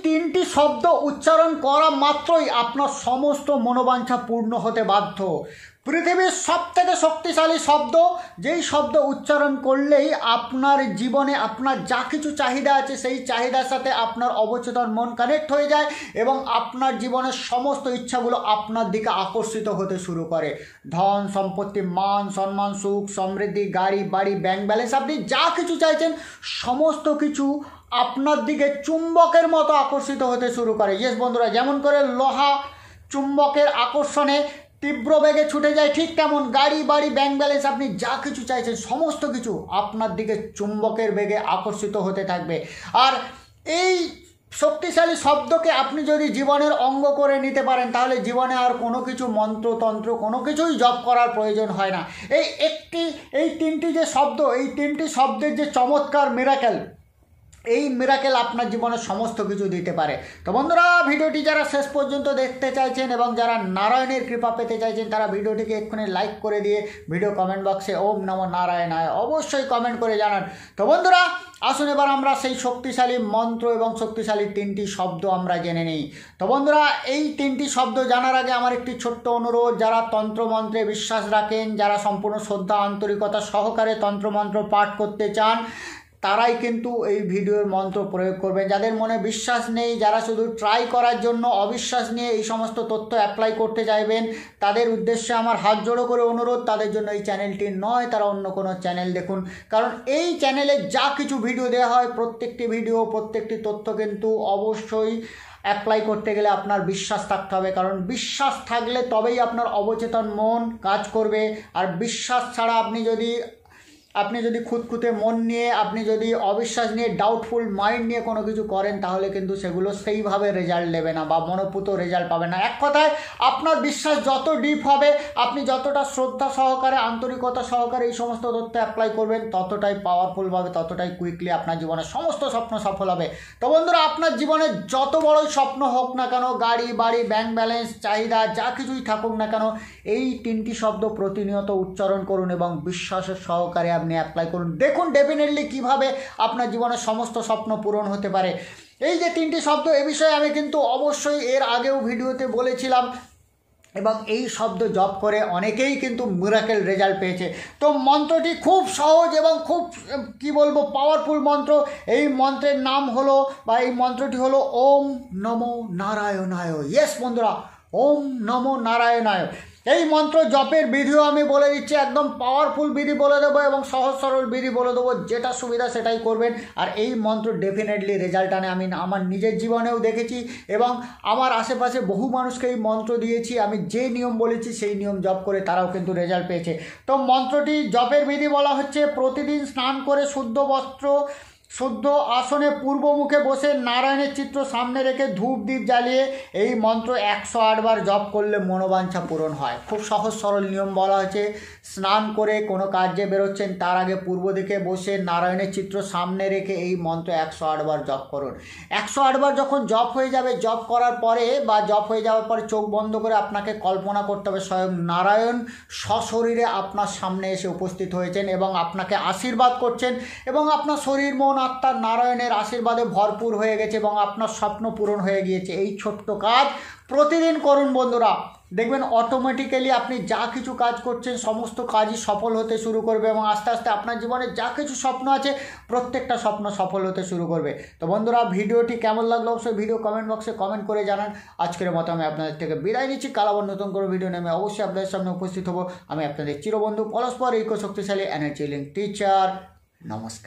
তিনটি শব্দ উচ্চারণ করা মাত্রই আপনার সমস্ত মনোবাঞ্ছা পূর্ণ হতে বাধ্য। পৃথিবীর সবথেকে শক্তিশালী শব্দ, যেই শব্দ উচ্চারণ করলেই আপনার জীবনে আপনার যা কিছু চাহিদা আছে সেই চাহিদার সাথে আপনার অবচেতন মন কানেক্ট হয়ে যায় এবং আপনার জীবনের সমস্ত ইচ্ছাগুলো আপনার দিকে আকর্ষিত হতে শুরু করে। ধন সম্পত্তি, মান সম্মান, সুখ সমৃদ্ধি, গাড়ি বাড়ি, ব্যাংক ব্যালেন্স, আপনি যা কিছু চাইছেন সমস্ত কিছু আপনার দিকে চুম্বকের মতো আকর্ষিত হতে শুরু করে। ইয়েস বন্ধুরা, যেমন করে লোহা চুম্বকের আকর্ষণে তীব্র বেগে ছুটে যায়, ঠিক তেমন গাড়ি বাড়ি ব্যাংক ব্যালেন্স, আপনি যা কিছু চাইছেন সমস্ত কিছু আপনার দিকে চুম্বকের বেগে আকর্ষিত হতে থাকবে। আর এই শক্তিশালী শব্দকে আপনি যদি জীবনের অঙ্গ করে নিতে পারেন তাহলে জীবনে আর কোনো কিছু মন্ত্রতন্ত্র কোনো কিছুই জপ করার প্রয়োজন হয় না। এই তিনটি যে শব্দ, এই তিনটি শব্দের যে চমৎকার মিরাকেল, এই মিরাকেল আপনার জীবনে সমস্ত কিছু দিতে পারে। তো বন্ধুরা, ভিডিওটি যারা শেষ পর্যন্ত দেখতে চাইছেন এবং যারা নারায়ণের কৃপা পেতে চাইছেন তারা ভিডিওটিকে এক্ষুনি লাইক করে দিয়ে ভিডিও কমেন্ট বক্সে ওম নমো নারায়ণায় অবশ্যই কমেন্ট করে জানান। তো বন্ধুরা, আসুন এবার আমরা সেই শক্তিশালী মন্ত্র এবং শক্তিশালী তিনটি শব্দ আমরা জেনে নিই। তো বন্ধুরা, এই তিনটি শব্দ জানার আগে আমার একটি ছোট্ট অনুরোধ, যারা তন্ত্রমন্ত্রে বিশ্বাস রাখেন, যারা সম্পূর্ণ শ্রদ্ধা আন্তরিকতা সহকারে তন্ত্রমন্ত্র পাঠ করতে চান, তারাই কিন্তু এই ভিডিওর মন্ত্র প্রয়োগ করবেন। যাদের মনে বিশ্বাস নেই, যারা শুধু ট্রাই করার জন্য অবিশ্বাস নিয়ে এই সমস্ত তথ্য অ্যাপ্লাই করতে চাইবেন, তাদের উদ্দেশ্যে আমার হাত জোড়ো করে অনুরোধ, তাদের জন্য এই চ্যানেলটি নয়, তারা অন্য কোনো চ্যানেল দেখুন। কারণ এই চ্যানেলে যা কিছু ভিডিও দেওয়া হয় প্রত্যেকটি ভিডিও প্রত্যেকটি তথ্য কিন্তু অবশ্যই অ্যাপ্লাই করতে গেলে আপনার বিশ্বাস থাকতে হবে। কারণ বিশ্বাস থাকলে তবেই আপনার অবচেতন মন কাজ করবে। আর বিশ্বাস ছাড়া আপনি যদি খুঁতখুঁতে মন নিয়ে, আপনি যদি অবিশ্বাস নিয়ে, ডাউটফুল মাইন্ড নিয়ে কোনো কিছু করেন তাহলে কিন্তু সেগুলো সেইভাবে রেজাল্ট দেবে না বা মনোপুত রেজাল্ট পাবে না। এক কথায়, আপনার বিশ্বাস যত ডিপ হবে, আপনি যতটা শ্রদ্ধা সহকারে আন্তরিকতা সহকারে এই সমস্ত তথ্য অ্যাপ্লাই করবেন ততটাই পাওয়ারফুলভাবে, ততটাই কুইকলি আপনার জীবনের সমস্ত স্বপ্ন সফল হবে। তো বন্ধুরা, আপনার জীবনে যত বড়ই স্বপ্ন হোক না কেন, গাড়ি বাড়ি ব্যাংক ব্যালেন্স চাহিদা যা কিছুই থাকুক না কেন, এই তিনটি শব্দ প্রতিনিয়ত উচ্চারণ করুন এবং বিশ্বাসের সহকারে আপনি অ্যাপ্লাই করুন। দেখুন ডেফিনেটলি কিভাবে আপনার জীবনের সমস্ত স্বপ্ন পূরণ হতে পারে। এই যে তিনটি শব্দ, এ বিষয়ে আমি কিন্তু অবশ্যই এর আগেও ভিডিওতে বলেছিলাম এবং এই শব্দ জপ করে অনেকেই কিন্তু মিরাকেল রেজাল্ট পেয়েছে। তো মন্ত্রটি খুব সহজ এবং খুব পাওয়ারফুল মন্ত্র। এই মন্ত্রের নাম হলো বা এই মন্ত্রটি হলো ওম নমো নারায়ণায়। ইয়েস বন্ধুরা, ওম নমো নারায়ণায়। এই মন্ত্র জপের বিধিও আমি বলে দিচ্ছি, একদম পাওয়ারফুল বিধি বলে দেবো এবং সহজ সরল বিধি বলে দেবো, যেটা সুবিধা সেটাই করবেন। আর এই মন্ত্র ডেফিনেটলি রেজাল্ট আনে। আমি আমার নিজের জীবনেও দেখেছি এবং আমার আশেপাশে বহু মানুষকে এই মন্ত্র দিয়েছি। আমি যে নিয়ম বলেছি সেই নিয়ম জপ করে তারাও কিন্তু রেজাল্ট পেয়েছে। তো মন্ত্রটি জপের বিধি বলা হচ্ছে, প্রতিদিন স্নান করে শুদ্ধ আসনে পূর্বমুখে বসে নারায়ণের চিত্র সামনে রেখে ধূপ দ্বীপ জ্বালিয়ে এই মন্ত্র 108 বার জপ করলে মনোবাঞ্ছা পূরণ হয়। খুব সহজ সরল নিয়ম বলা হয়েছে। স্নান করে কোনো কার্যে বেরোচ্ছেন তার আগে পূর্ব দিকে বসে নারায়ণের চিত্র সামনে রেখে এই মন্ত্র 108 বার জপ করুন। 108 বার যখন জপ হয়ে যাবে, জপ করার পরে বা জপ হয়ে যাওয়ার পরে চোখ বন্ধ করে আপনাকে কল্পনা করতে হবে স্বয়ং নারায়ণ সশরীরে আপনার সামনে এসে উপস্থিত হয়েছেন এবং আপনাকে আশীর্বাদ করছেন এবং আপনার শরীর মন আত্মার নারায়ণের আশীর্বাদে ভরপুর হয়ে গেছে এবং আপনার স্বপ্ন পূরণ হয়ে গিয়েছে। এই ছোট্ট কাজ প্রতিদিন করুন বন্ধুরা, দেখবেন অটোমেটিক্যালি আপনি যা কিছু কাজ করছেন সমস্ত কাজই সফল হতে শুরু করবে এবং আস্তে আস্তে আপনার জীবনে যা কিছু স্বপ্ন আছে প্রত্যেকটা স্বপ্ন সফল হতে শুরু করবে। তো বন্ধুরা, ভিডিওটি কেমন লাগলো অবশ্যই ভিডিও কমেন্ট বক্সে কমেন্ট করে জানান। আজকের মতো আমি আপনাদের থেকে বিদায় নিচ্ছি। কাল আবার নতুন করে ভিডিও নিয়ে আমি অবশ্যই আপনাদের সামনে উপস্থিত হব। আমি আপনাদের চিরবন্ধু পরস্পর শক্তিশালী এনার্জি লিঙ্ক টিচার। নমস্কার।